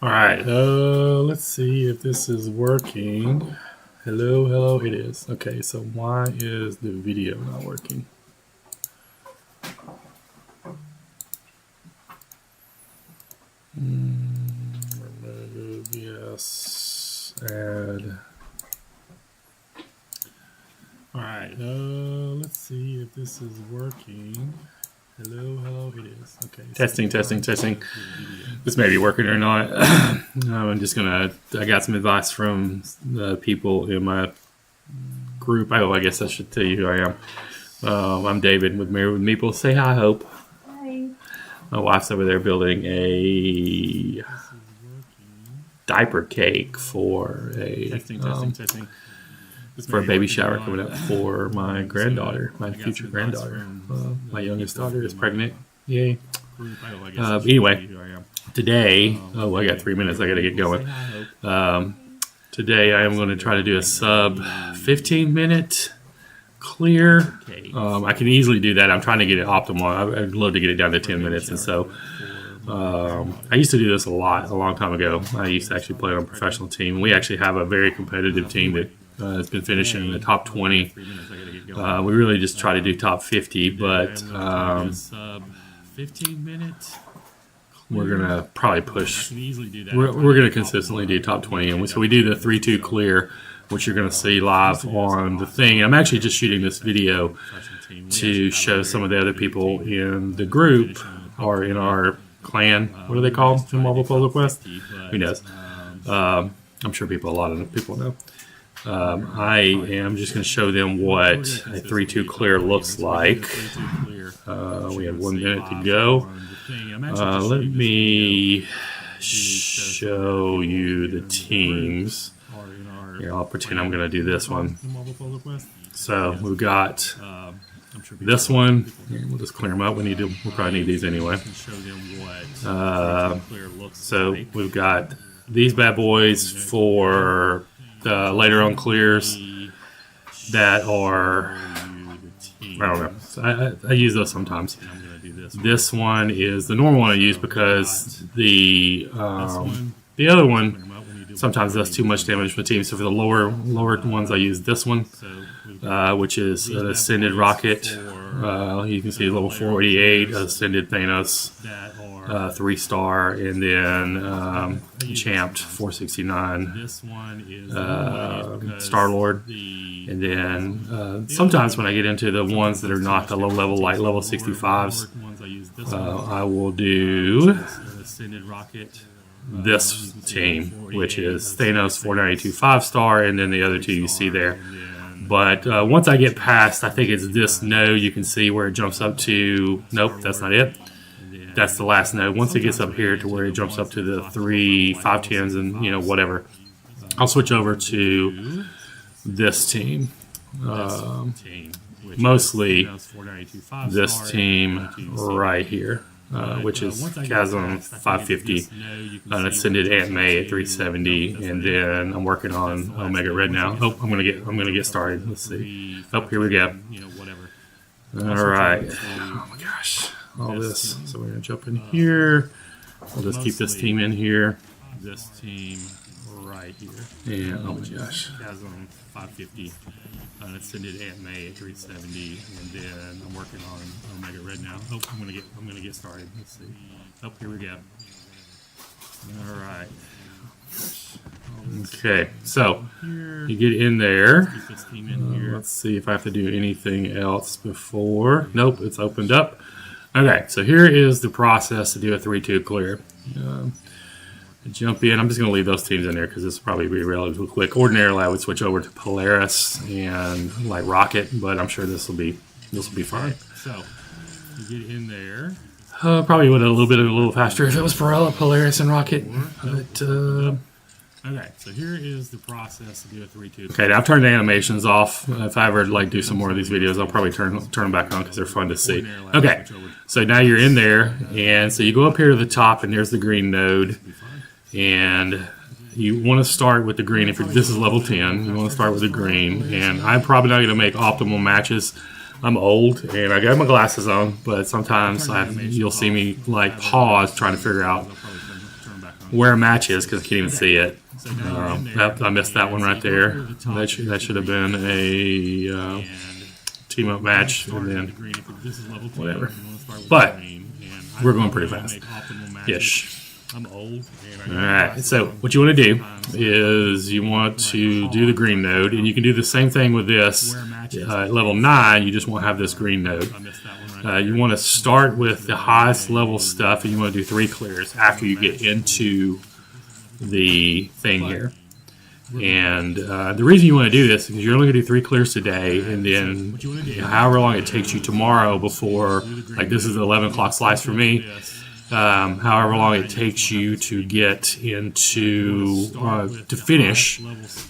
All right, let's see if this is working. Hello, hello, it is. Okay, so why is the video not working? Remove, yes, add. All right, let's see if this is working. Hello, hello, it is. Okay. Testing, testing, testing. This may be working or not. I'm just gonna. I got some advice from the people in my group. I guess I should tell you who I am. I'm David with Married with Meeple. Say hi, Hope. Hi. My wife's over there building a diaper cake for a testing. For a baby shower coming up for my granddaughter, my future granddaughter. My youngest daughter is pregnant. Yay. Anyway, today, I got 3 minutes. I got to get going. Today, I am going to try to do a sub 15-minute clear. I can easily do that. I'm trying to get it optimal. I'd love to get it down to 10 minutes. And so I used to do this a long time ago. I used to actually play on a professional team. We actually have a very competitive team that has been finishing in the top 20. We really just try to do top 50, but 15 minutes. We're gonna probably push. We're gonna consistently do top 20, and so we do the 3-2 clear, which you're gonna see live on the thing. I'm actually just shooting this video to show some of the other people in the group or in our clan. What are they called in Marvel Puzzle Quest? Who knows? I'm sure a lot of people know. I am just going to show them what a 3-2 clear looks like. We have 1 minute to go. Let me show you the teams. Here, I'll pretend I'm going to do this one. So we've got this one. We'll just clear them up. We'll probably need these anyway. So we've got these bad boys for later on clears that are, I don't know. So I use those sometimes. This one is the normal one I use because the other one sometimes does too much damage for the team. So for the lower ones, I use this one, which is an ascended rocket. You can see level 488 ascended Thanos. 3-star, and then Champed 469 Star-Lord, and then sometimes when I get into the ones that are not the low level, like level 65s, I will do this team, which is Thanos 492 5-star, and then the other two you see there. But once I get past, I think it's this node, you can see where it jumps up to. Nope, that's not it. That's the last node. Once it gets up here to where it jumps up to the 3 510s and whatever, I'll switch over to this team. Mostly this team right here, which is Chasm 550, an Ascended Aunt May at 370, and then I'm working on Omega Red now. Oh, I'm gonna get started. Let's see. Oh, here we go. All right. Oh my gosh. All this. So we're going to jump in here. We'll just keep this team in here. This team right here. And oh my gosh. Chasm 550. Ascended Aunt May at 370. And then I'm working on Omega Red now. Oh, I'm gonna get started. Let's see. Oh, here we go. All right. Okay, so you get in there. Let's see if I have to do anything else before. Nope, it's opened up. Okay, so here is the process to do a 3-2 clear. Jump in. I'm just going to leave those teams in there because this will probably be relatively quick. Ordinarily, I would switch over to Polaris and like Rocket, but I'm sure this will be fine. So you get in there. Probably would have a little faster if it was Polaris and Rocket, but. Okay, so here is the process to do a 3-2. Okay, now I've turned the animations off. If I ever do some more of these videos, I'll probably turn them back on because they're fun to see. Okay, so now you're in there, and so you go up here to the top, and there's the green node, and you want to start with the green. If this is level 10, you want to start with the green, and I'm probably not going to make optimal matches. I'm old, and I got my glasses on, but sometimes you'll see me pause trying to figure out where a match is because I can't even see it. I missed that one right there. That should have been a team up match, and then whatever. But we're going pretty fast. Ish. Alright, so what you want to do is you want to do the green node, and you can do the same thing with this. At level 9, you just won't have this green node. You want to start with the highest level stuff, and you want to do 3 clears after you get into the thing here. And the reason you want to do this is because you're only going to do 3 clears today, and then however long it takes you tomorrow before, like this is the 11 o'clock slice for me, however long it takes you to get into, to finish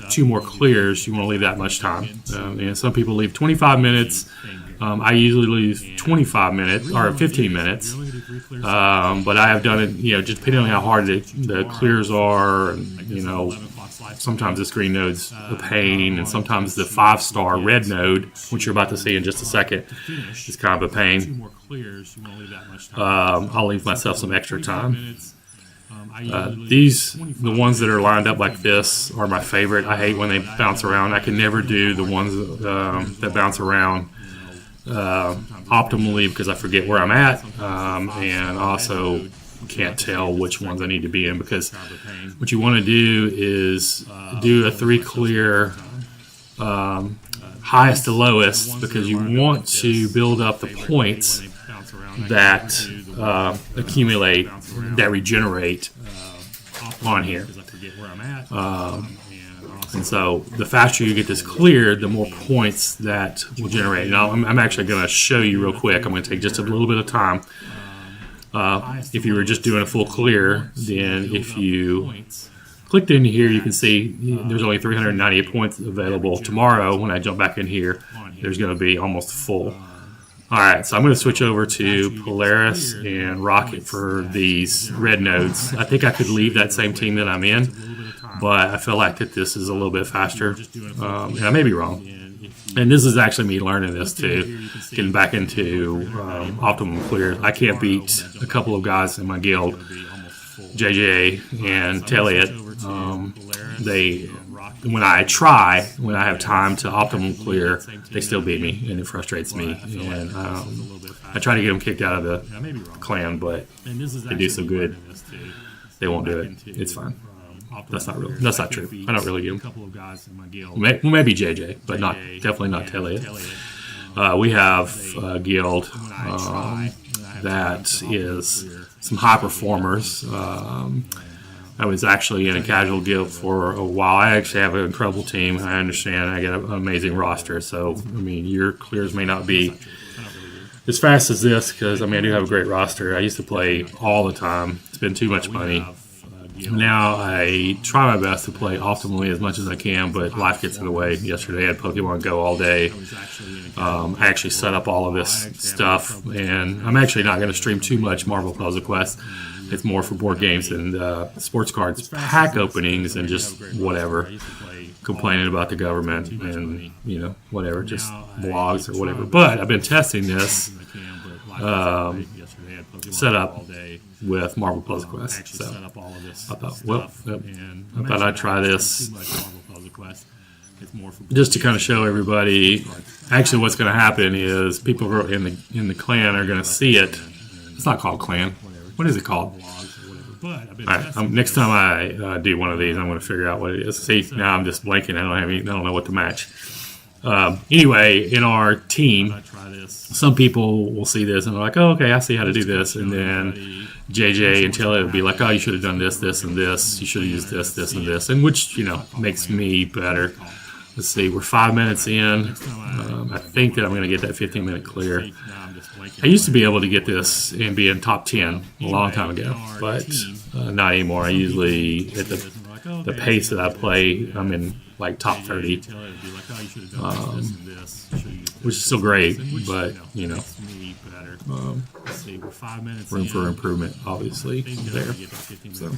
2 more clears, you want to leave that much time. And some people leave 25 minutes. I usually leave 25 minutes or 15 minutes, but I have done it, just depending on how hard the clears are, and, sometimes this green node's a pain, and sometimes the 5-star red node, which you're about to see in just a second, is kind of a pain. I'll leave myself some extra time. The ones that are lined up like this are my favorite. I hate when they bounce around. I can never do the ones that bounce around optimally because I forget where I'm at, and also can't tell which ones I need to be in, because what you want to do is do a 3 clear highest to lowest, because you want to build up the points that accumulate, that regenerate on here. And so the faster you get this cleared, the more points that will generate. Now I'm actually going to show you real quick. I'm going to take just a little bit of time. If you were just doing a full clear, then if you clicked in here, you can see there's only 398 points available. Tomorrow, when I jump back in here, there's going to be almost full. Alright, so I'm going to switch over to Polaris and Rocket for these red nodes. I think I could leave that same team that I'm in, but I feel like that this is a little bit faster. And I may be wrong. And this is actually me learning this too, getting back into optimum clears. I can't beat a couple of guys in my guild, JJ and Telliot. When I have time to optimum clear, they still beat me, and it frustrates me. And I try to get them kicked out of the clan, but they do so good, they won't do it. It's fine. That's not true. I don't really get them. Maybe JJ, but definitely not Telliot. We have a guild that is some high performers. I was actually in a casual guild for a while. I actually have an incredible team. I understand. I get an amazing roster. So, I mean, your clears may not be as fast as this because, I do have a great roster. I used to play all the time. It's been too much money. Now I try my best to play optimally as much as I can, but life gets in the way. Yesterday I had Pokemon Go all day. I actually set up all of this stuff, and I'm actually not going to stream too much Marvel Puzzle Quest. It's more for board games and sports cards pack openings and just whatever, complaining about the government and whatever, just blogs or whatever. But I've been testing this setup with Marvel Puzzle Quest. So I thought I'd try this just to kind of show everybody. Actually, what's going to happen is people who are in the clan are going to see it. It's not called clan. What is it called? All right, next time I do one of these, I'm going to figure out what it is. See, now I'm just blanking. I don't know what to match. Anyway, in our team, some people will see this and they're like, "Oh, okay, I see how to do this." And then JJ and Taylor will be like, "Oh, you should have done this, this, and this. You should have used this, this, and this," and which makes me better. Let's see, we're 5 minutes in. I think that I'm going to get that 15-minute clear. I used to be able to get this and be in top 10 a long time ago, but not anymore. I usually, at the pace that I play, I'm in like top 30, which is still great, but room for improvement, obviously, there. So,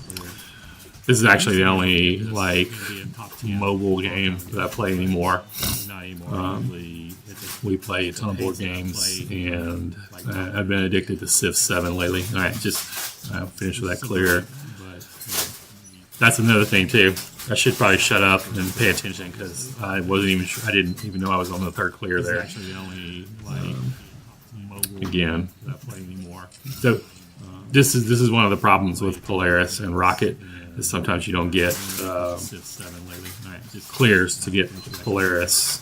this is actually the only mobile game that I play anymore. We play a ton of board games, and I've been addicted to Civ 7 lately. All right, just finished with that clear. that's another thing too. I should probably shut up and pay attention because I wasn't even sure. I didn't even know I was on the third clear there. Actually, the only Again, not playing anymore. so this is one of the problems with Polaris and Rocket. Is sometimes you don't get clears to get Polaris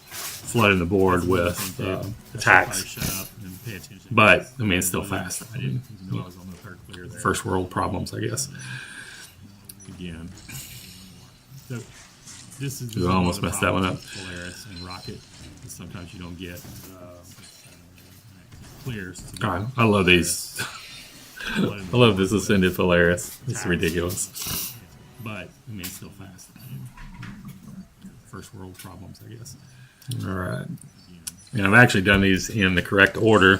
flooding the board with attacks. But I mean, it's still fast. I didn't know I was on the third clear there. First world problems, I guess. Again. So this is We almost messed that one up. Polaris and Rocket. Sometimes you don't get clears. God, I love these. I love this Ascended Polaris. It's ridiculous. But I mean, it's still fast. First world problems, I guess. All right. And I've actually done these in the correct order,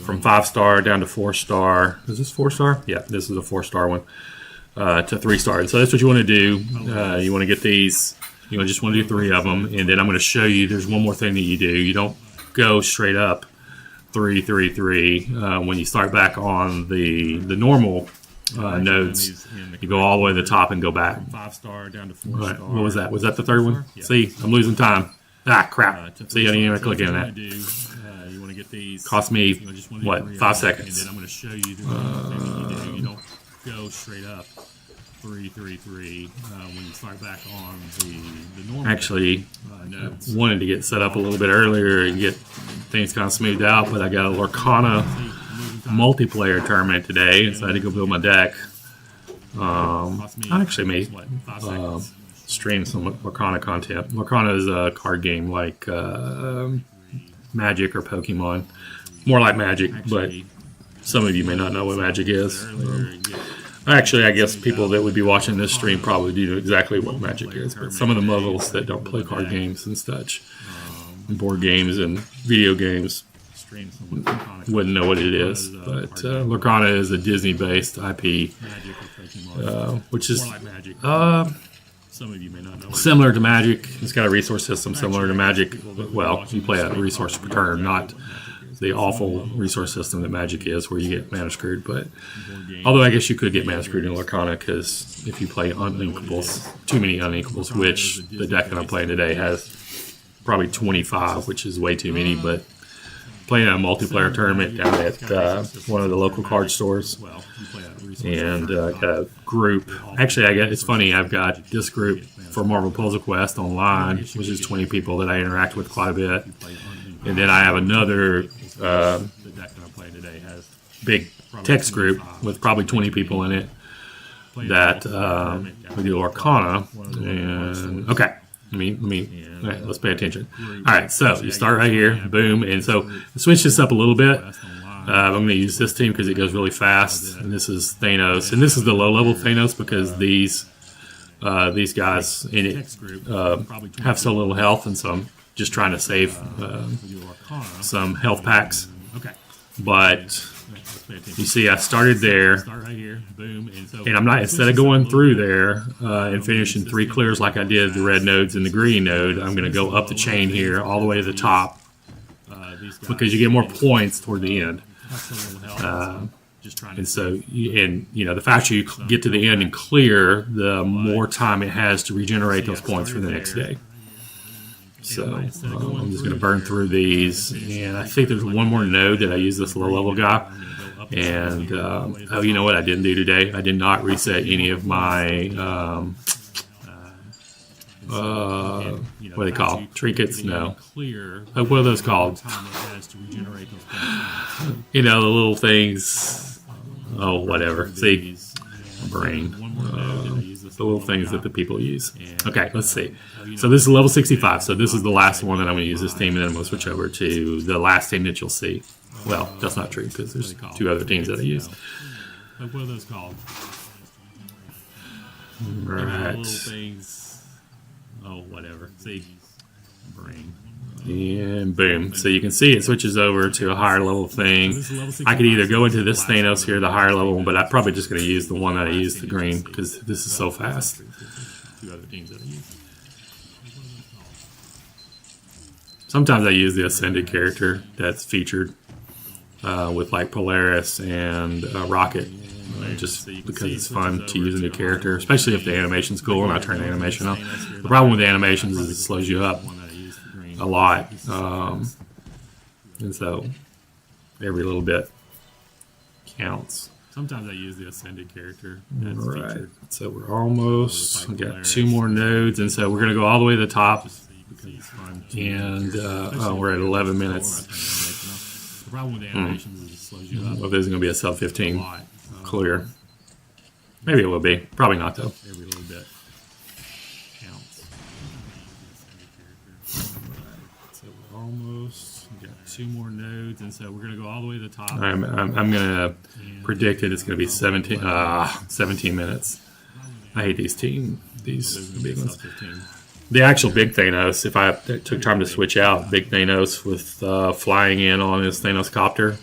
from 5-star down to 4-star. Is this 4-star? Yeah, this is a 4-star one. To 3-star. So that's what you want to do. You want to get these. You just want to do 3 of them, and then I'm going to show you. There's one more thing that you do. You don't go straight up 3, 3, 3 when you start back on the normal nodes. You go all the way to the top and go back. 5-star down to 4-star. Right. What was that? Was that the third one? See, I'm losing time. Ah, crap. See, I didn't even click in that. You want to get these. Cost me, what, 5 seconds? And then I'm going to show you the thing you do. You don't go straight up 3, 3, 3 when you start back on the normal. Actually, wanted to get set up a little bit earlier and get things kind of smoothed out, but I got a Lorcana multiplayer tournament today, and so I had to go build my deck. I actually made stream some Lorcana content. Lorcana is a card game like Magic or Pokemon. More like Magic, but some of you may not know what Magic is. Actually, I guess people that would be watching this stream probably do know exactly what Magic is, but some of the muggles that don't play card games and such, and board games and video games, wouldn't know what it is. But Lorcana is a Disney-based IP, which is similar to Magic. It's got a resource system similar to Magic. Well, you play a resource per turn, not the awful resource system that Magic is, where you get mana screwed. But although I guess you could get mana screwed in Lorcana, because if you play uninkables, too many uninkables, which the deck that I'm playing today has probably 25, which is way too many. But playing a multiplayer tournament down at one of the local card stores, and got a group. Actually, it's funny. I've got this group for Marvel Puzzle Quest online, which is 20 people that I interact with quite a bit, and then I have another big text group with probably 20 people in it that we do Lorcana. And okay, all right, let's pay attention. All right, so you start right here, boom, and so switch this up a little bit. I'm going to use this team because it goes really fast, and this is Thanos, and this is the low-level Thanos because these guys in it have so little health, and so I'm just trying to save some health packs. But you see, I started there, and I'm not, instead of going through there and finishing 3 clears like I did the red nodes and the green node, I'm going to go up the chain here all the way to the top because you get more points toward the end. And so, the faster you get to the end and clear, the more time it has to regenerate those points for the next day. So I'm just going to burn through these, and I think there's one more node that I use this low-level guy. And oh, you know what I didn't do today? I did not reset any of my what are they called? Trinkets? No. What are those called? The little things. Oh, whatever. See, brain. The little things that the people use. Okay, let's see. So this is level 65. So this is the last one that I'm going to use this team, and then I'm going to switch over to the last team that you'll see. Well, that's not true because there's 2 other teams that I use. What are those called? Right. Oh, whatever. See, brain. And boom. So you can see it switches over to a higher level thing. I could either go into this Thanos here, the higher level one, but I'm probably just going to use the one that I used, the green, because this is so fast. Sometimes I use the Ascended character that's featured with like Polaris and Rocket. just because it's fun to use a new character, especially if the animation's cool and I turn the animation on. The problem with the animations is it slows you up a lot, and so every little bit counts. Sometimes I use the ascended character. Right. So we're almost. We got 2 more nodes, and so we're going to go all the way to the top. And we're at 11 minutes. The problem with the animations is it slows you up. Well, there's going to be a sub-15 clear. Maybe it will be. Probably not though. Every little bit counts. So we're almost. We got 2 more nodes, and so we're going to go all the way to the top. I'm going to predict it. It's going to be 17 minutes. I hate these big ones. The actual big Thanos, if I took time to switch out big Thanos with flying in on his Thanos copter,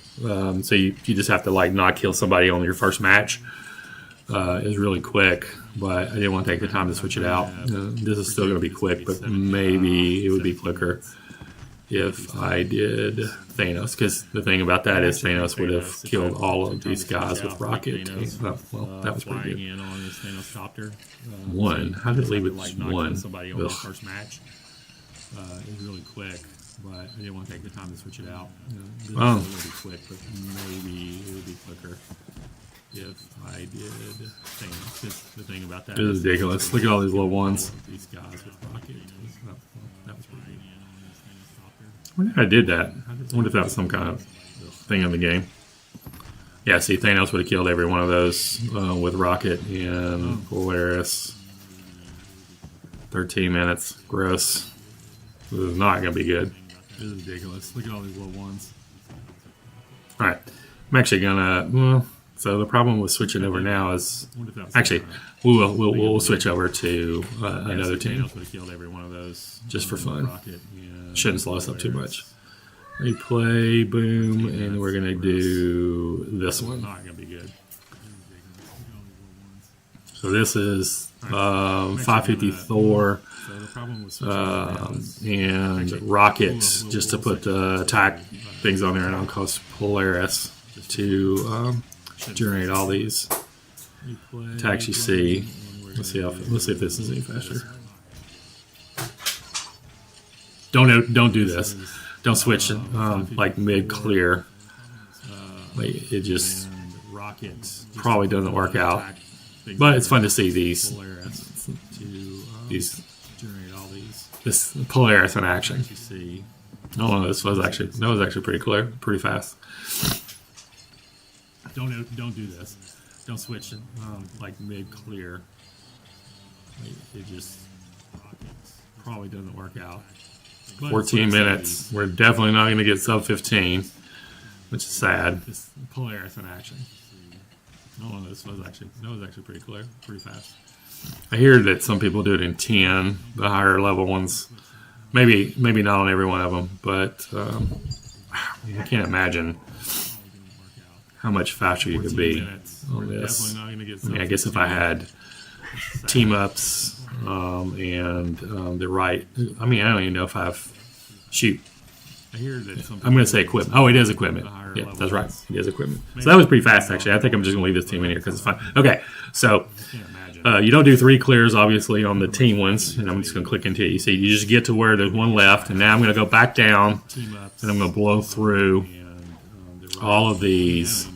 so you just have to like not kill somebody on your first match, is really quick. But I didn't want to take the time to switch it out. This is still going to be quick, but maybe it would be quicker if I did Thanos, because the thing about that is Thanos would have killed all of these guys with rocket. Well, that was pretty good. In on his Thanos copter. 1. How did it leave it Like 1? Somebody on the first match. It was really quick, but I didn't want to take the time to switch it out. This is going to be quick, but maybe it would be quicker if I did Thanos. Because the thing about that is ridiculous. Look at all these little ones. These guys with rocket. That was pretty good. I wonder if I did that. I wonder if that was some kind of thing in the game. Yeah, see, Thanos would have killed every one of those with rocket and Polaris. 13 minutes. Gross. This is not going to be good. This is ridiculous. Look at all these little ones. Alright. I'm actually going to... so the problem with switching over now is... Actually, we'll switch over to another team. Thanos would have killed every one of those just for fun. Rocket and Shouldn't slow us up too much. Replay, boom, and we're going to do this one. Not going to be good. So this is 550 Thor and rockets, just to put the attack things on there, and I'll cost Polaris to generate all these attacks you see. Let's see if this is any faster. Don't do this. Don't switch like mid clear. Like, it just probably doesn't work out. But it's fun to see this Polaris in action. Oh, this was actually pretty clear, pretty fast. Don't do this. Don't switch like mid clear. It just probably doesn't work out. 14 minutes. We're definitely not going to get sub-15, which is sad. This Polaris in action. Oh, this was actually pretty clear, pretty fast. I hear that some people do it in 10, the higher level ones. Maybe not on every one of them, but I can't imagine how much faster you could be on this. I mean, I guess if I had team ups and the right, I mean, I don't even know if I've shoot. I'm going to say equipment. Oh, it is equipment. Yeah, that's right. It is equipment. So that was pretty fast, actually. I think I'm just going to leave this team in here because it's fun. Okay, so you don't do 3 clears, obviously, on the team ones. And I'm just going to click into it. You see, you just get to where there's one left. And now I'm going to go back down, and I'm going to blow through all of these,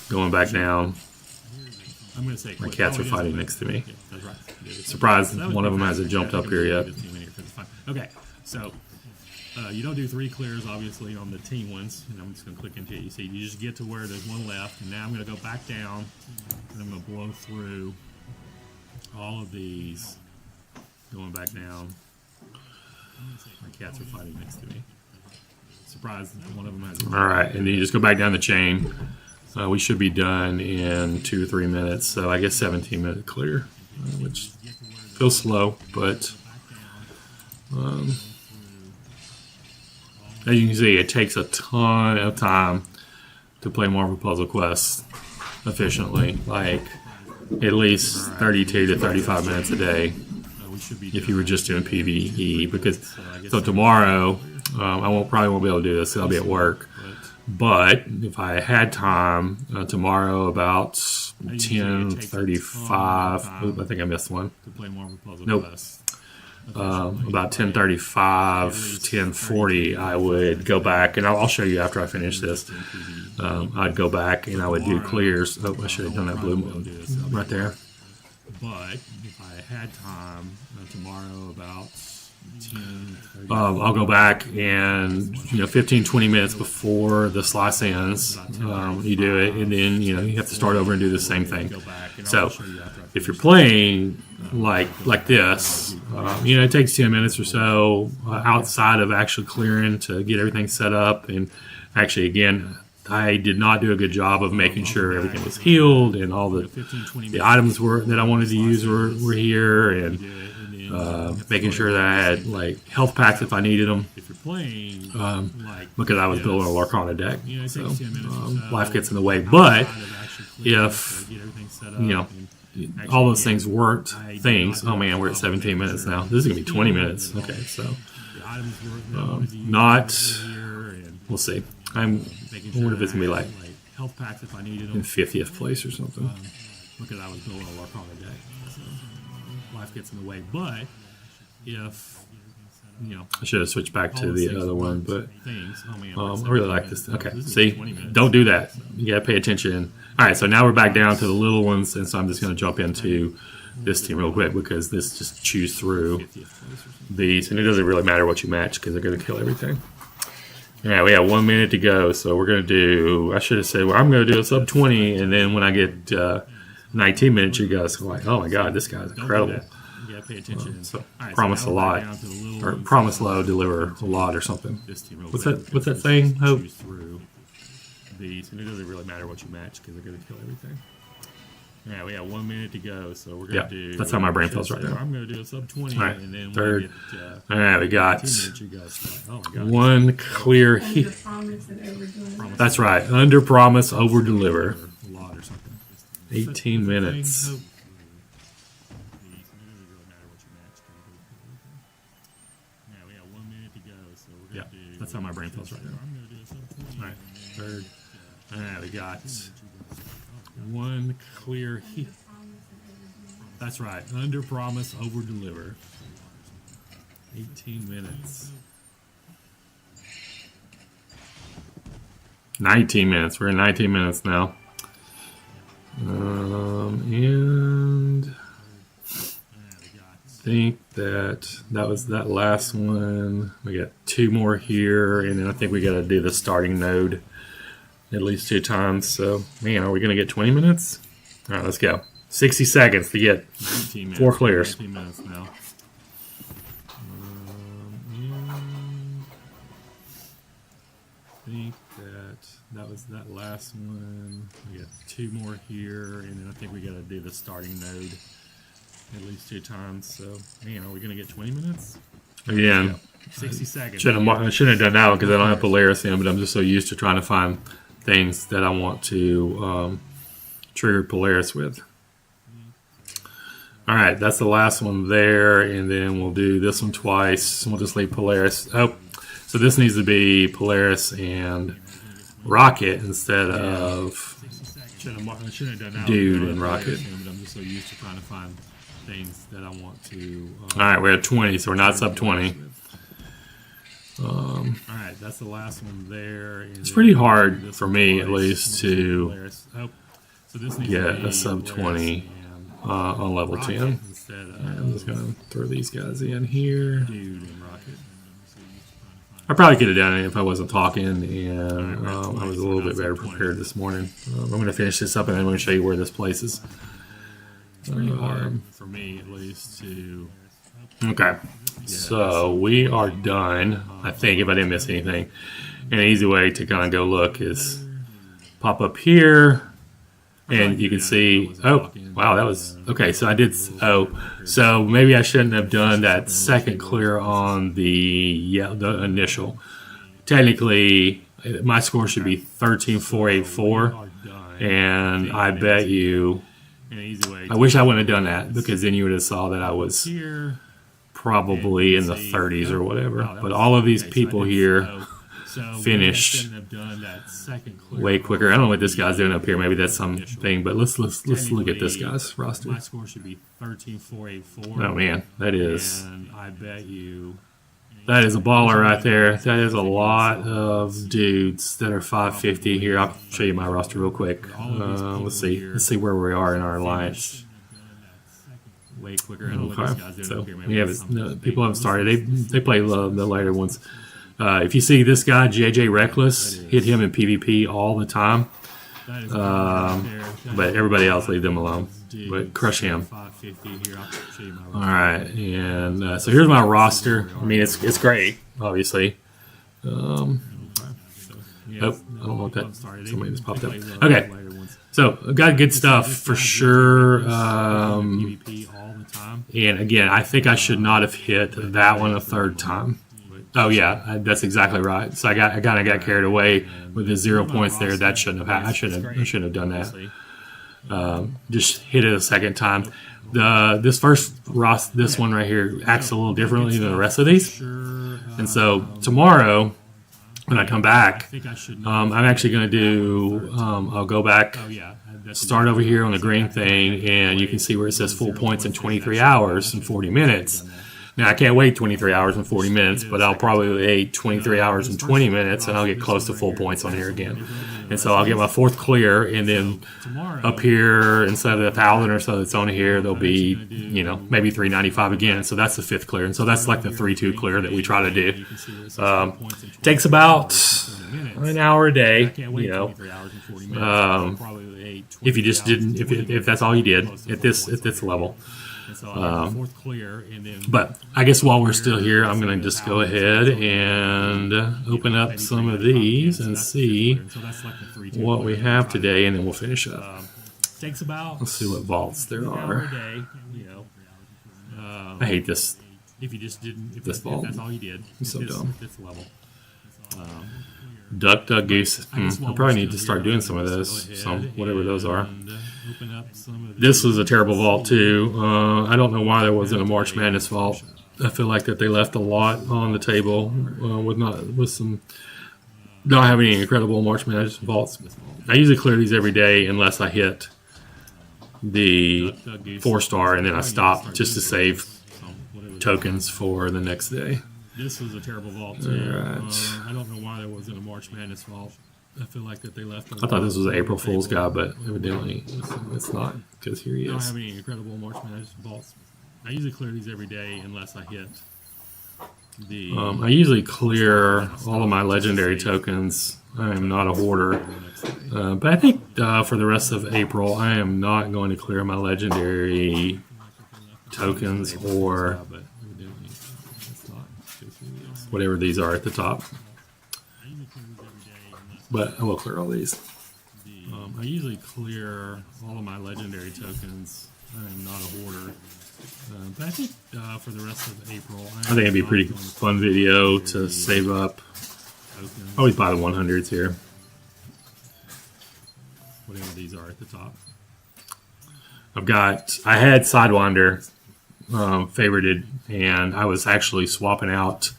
going back down. My cats are fighting next to me. Surprised one of them hasn't jumped up here yet. Okay, so you don't do 3 clears, obviously, on the team ones. And I'm just going to click into it. You see, you just get to where there's one left. And now I'm going to go back down, and I'm going to blow through all of these, going back down. My cats are fighting next to me. Surprised one of them hasn't. All right, and then you just go back down the chain. We should be done in 2 or 3 minutes. So I guess 17-minute clear, which feels slow, but as you can see, it takes a ton of time to play Marvel Puzzle Quest efficiently, like at least 32 to 35 minutes a day if you were just doing PvE. Because so tomorrow, I probably won't be able to do this. I'll be at work, But if I had time tomorrow about 10:35, I think I missed one. Nope. About 10:35, 10:40, I would go back, and I'll show you after I finish this. I'd go back and I would do clears. Oh, I should have done that blue right there. But if I had time tomorrow about 10, I'll go back and 15-20 minutes before the slice ends, you do it, and then you have to start over and do the same thing. So if you're playing like this, it takes 10 minutes or so outside of actually clearing to get everything set up. And actually, again, I did not do a good job of making sure everything was healed and all the items that I wanted to use were here, and making sure that I had health packs if I needed them, because I was building a Larcana deck. So life gets in the way. But if all those things weren't things, oh man, we're at 17 minutes now. This is gonna be 20 minutes. Okay, so we'll see. I wonder if it's gonna be health packs if I needed them in 50th place or something. because I was building a Larcana deck. So life gets in the way. But if I should have switched back to the other one, but I really like this. Okay, see, don't do that. You gotta pay attention. All right, so now we're back down to the little ones, and so I'm just gonna jump into this team real quick because this just chews through these, and it doesn't really matter what you match because they're gonna kill everything. All right, we have 1 minute to go, so we're gonna do. I should have said, well, I'm gonna do a sub 20, and then when I get 19 minutes, you guys are like, oh my god, this guy's incredible. Pay attention. Promise a lot, or promise low, deliver a lot, or something. What's that saying? Hope. These, and it doesn't really matter what you match because they're going to kill everything. Yeah, we have 1 minute to go, so we're going to do. That's how my brain feels right now. I'm going to do a sub 20, all right, and then third. All right, we got one clear. That's right. Under promise, over deliver. 18 minutes. Yeah, that's how my brain feels right now. All right, third. All right, we got one clear. That's right. Under promise, over deliver. 18 minutes. 19 minutes. We're in 19 minutes now. And I think that was that last one. We got two more here, and then I think we got to do the starting node at least 2 times. So, man, are we going to get 20 minutes? All right, let's go. 60 seconds to get 4 clears. 19 minutes now. I think that was that last one. We got 2 more here, and then I think we got to do the starting node at least 2 times. So, man, are we going to get 20 minutes? Again, 60 seconds. I shouldn't have done that one because I don't have Polaris in, but I'm just so used to trying to find things that I want to trigger Polaris with. All right, that's the last one there, and then we'll do this one twice. We'll just leave Polaris. Oh, so this needs to be Polaris and Rocket instead of Dude and Rocket. I'm just so used to trying to find things that I want to. All right, we're at 20, so we're not sub 20. All right, that's the last one there. It's pretty hard for me, at least, to get a sub 20 on level 10. I'm just going to throw these guys in here. I probably could have done it if I wasn't talking, and I was a little bit better prepared this morning. I'm going to finish this up, and then I'm going to show you where this place is. It's pretty hard for me, at least, to. Okay, so we are done. I think if I didn't miss anything, an easy way to kind of go look is pop up here, and you can see. Oh, wow, that was okay. So I did. Oh, so maybe I shouldn't have done that second clear on the initial. Technically, my score should be 13,484, and I bet you. I wish I wouldn't have done that because then you would have saw that I was probably in the 30s or whatever. But all of these people here finish way quicker. I don't know what this guy's doing up here. Maybe that's something, but let's look at this guy's roster. My score should be 13,484. Oh man, that is. And I bet you. That is a baller right there. That is a lot of dudes that are 550 here. I'll show you my roster real quick. Let's see where we are in our alliance. Way quicker. Okay. So people haven't started. They play the later ones. If you see this guy, JJ Reckless, hit him in PvP all the time. But everybody else, leave them alone. But crush him. All right, and so here's my roster. I mean, it's great, obviously. Oh, I don't know what that. Somebody just popped up. Okay, so got good stuff for sure. And again, I think I should not have hit that one a third time. Oh yeah, that's exactly right. So I kind of got carried away with the 0 points there. That shouldn't have happened. I shouldn't have done that. Just hit it a second time. This one right here acts a little differently than the rest of these. And so tomorrow, when I come back, I'm actually going to do. I'll go back, start over here on the green thing, and you can see where it says full points in 23 hours and 40 minutes. Now, I can't wait 23 hours and 40 minutes, but I'll probably wait 23 hours and 20 minutes, and I'll get close to full points on here again. And so I'll get my fourth clear, and then up here, instead of 1,000 or so that's on here, there'll be, maybe 395 again. So that's the fifth clear. And so that's like the 3-2 clear that we try to do. Takes about an hour a day, if you just didn't, if that's all you did at this level. But I guess while we're still here, I'm going to just go ahead and open up some of these and see what we have today, and then we'll finish up. Let's see what vaults there are. I hate this. This vault. It's so dumb. Duck, goose. I probably need to start doing some of those. Whatever those are. This was a terrible vault too. I don't know why there wasn't a March Madness vault. I feel like that they left a lot on the table with not having any incredible March Madness vaults. I usually clear these every day unless I hit the 4-star, and then I stop just to save tokens for the next day. This was a terrible vault too. Right. I don't know why there wasn't a March Madness vault. I feel like that they left. I thought this was an April Fool's guy, but evidently it's not, because here he is. I don't have any incredible March Madness vaults. I usually clear these every day unless I hit the. I usually clear all of my legendary tokens. I am not a hoarder, but I think for the rest of April, I am not going to clear my legendary tokens or whatever these are at the top. But I will clear all these. I usually clear all of my legendary tokens. I am not a hoarder. But I think for the rest of April, I think it'd be a pretty fun video to save up. Always buy the 100s here. Whatever these are at the top. I had Sidewinder favorited, and I was actually swapping out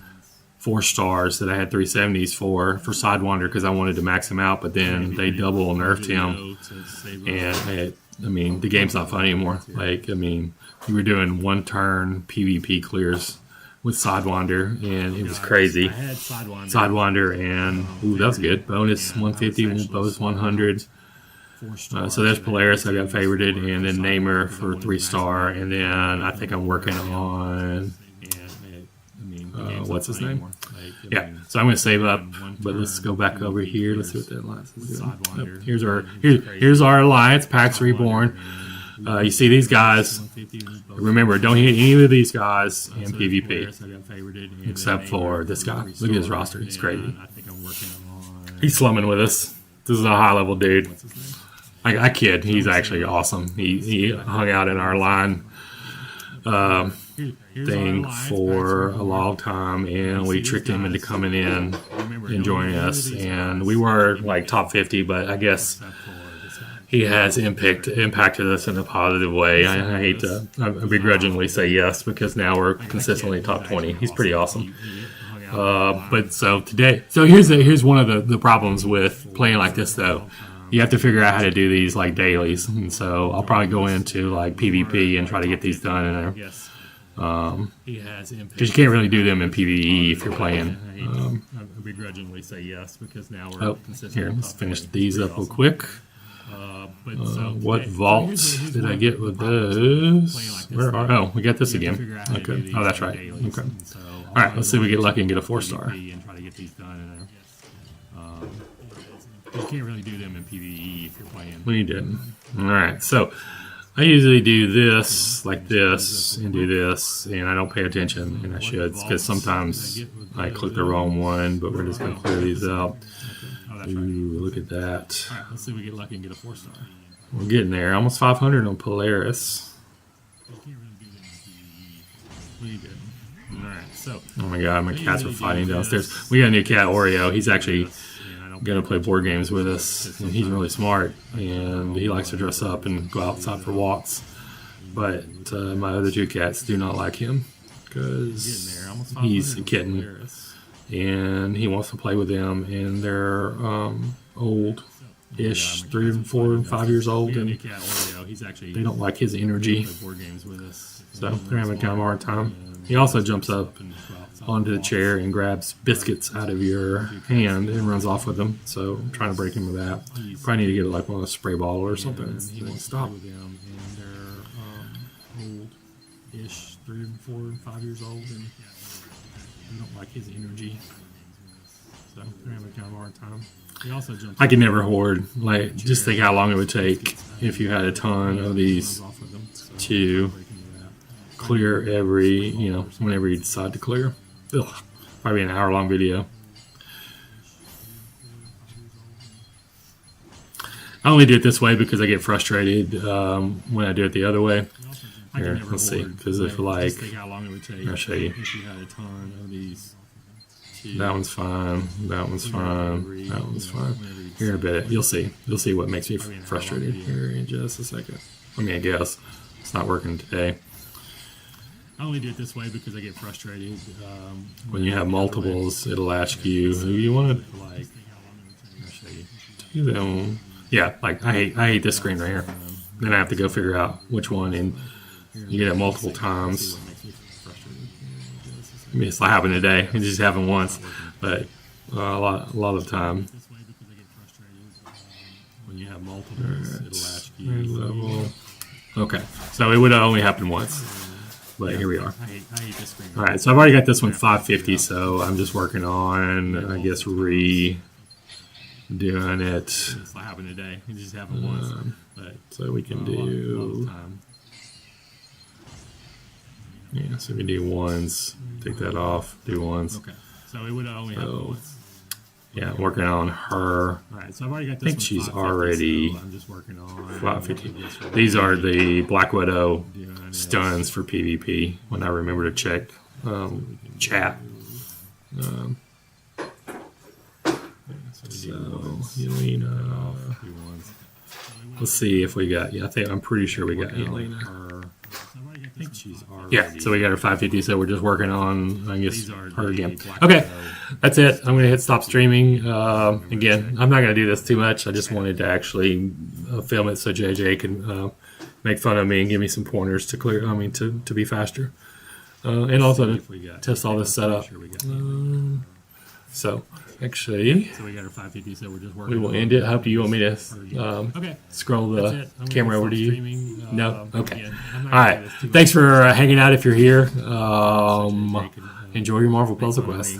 4 stars that I had 370s for Sidewinder because I wanted to max him out, but then they double nerfed him, and the game's not fun anymore. You were doing 1-turn PvP clears with Sidewinder, and it was crazy. Sidewinder, and that was good. Bonus 150, bonus 100. So there's Polaris I got favorited, and then Namer for 3-star, and then I think I'm working on what's his name? Yeah, so I'm going to save up, but let's go back over here. Let's see what that alliance is doing. Here's our alliance, PAX Reborn. You see these guys. Remember, don't hit any of these guys in PvP, except for this guy. Look at his roster. He's crazy. He's slumming with us. This is a high-level dude. I kid. He's actually awesome. He hung out in our line thing for a long time, and we tricked him into coming in and joining us, and we were like top 50, but I guess he has impacted us in a positive way. I hate to begrudgingly say yes, because now we're consistently top 20. He's pretty awesome. But so today, so here's one of the problems with playing like this though. You have to figure out how to do these like dailies, and so I'll probably go into like PvP and try to get these done in there. Because you can't really do them in PvE if you're playing. I begrudgingly say yes because now we're here, let's finish these up real quick. What vaults did I get with those? Where are? Oh, we got this again. Okay. Oh, that's right. Okay. All right. Let's see if we get lucky and get a 4-star. You can't really do them in PvE if you're playing. We didn't. All right. So I usually do this like this and do this, and I don't pay attention, and I should because sometimes I click the wrong one. But we're just gonna clear these out. Ooh, look at that. All right, let's see if we get lucky and get a 4-star. We're getting there. Almost 500 on Polaris. Alright, so. Oh my god, my cats are fighting downstairs. We got a new cat, Oreo. He's actually going to play board games with us. And he's really smart. And he likes to dress up and go outside for walks. But my other 2 cats do not like him. Because he's a kitten. And he wants to play with them, and they're old-ish, 3, 4, and 5 years old, and they don't like his energy, so they're having kind of a hard time. He also jumps up onto the chair and grabs biscuits out of your hand and runs off with them, so I'm trying to break him with that. Probably need to get like one of a spray ball or something. He won't stop. Old-ish, 3, 4, and 5 years old, and I don't like his energy, so they're having kind of a hard time. I could never hoard. Like, just think how long it would take if you had a ton of these to clear every, whenever you decide to clear. Ugh, probably an hour-long video. I only do it this way because I get frustrated when I do it the other way. Here, let's see, because if like, I'll show you. That one's fine. That one's fine. That one's fine. Here in a bit, you'll see. You'll see what makes me frustrated here in just a second. I guess it's not working today. I only do it this way because I get frustrated. When you have multiples, it'll ask you who you want to do them. Yeah, like I hate this screen right here. Then I have to go figure out which one and. You get it multiple times. It's not happening today. It just happened once, but a lot of the time. When you have multiples, it'll ask you level. Okay, so it would have only happened once, but here we are. All right, so I've already got this one 550, so I'm just working on, I guess, redoing it. It's not happening today. It just happened once, but so we can do. Yeah, so we do ones, take that off, do ones. Okay, so it would only happen once. Yeah, I'm working on her. All right, so I've already got this. I think she's already. So I'm just working on 550. These are the Black Widow stuns for PvP. When I remember to check chat. So Yelena. Let's see if we got. Yeah, I'm pretty sure we got Yelena. Yeah, so we got her 550, so we're just working on, I guess, her again. Okay, that's it. I'm going to hit stop streaming. Again, I'm not going to do this too much. I just wanted to actually film it so JJ can make fun of me and give me some pointers to clear, to be faster. And also to test all this setup. So, actually, so we got our 550, so we're just working. We will end it. I hope you want me to scroll the camera over to you. No? Okay. All right. Thanks for hanging out if you're here. Enjoy your Marvel Puzzle Quest.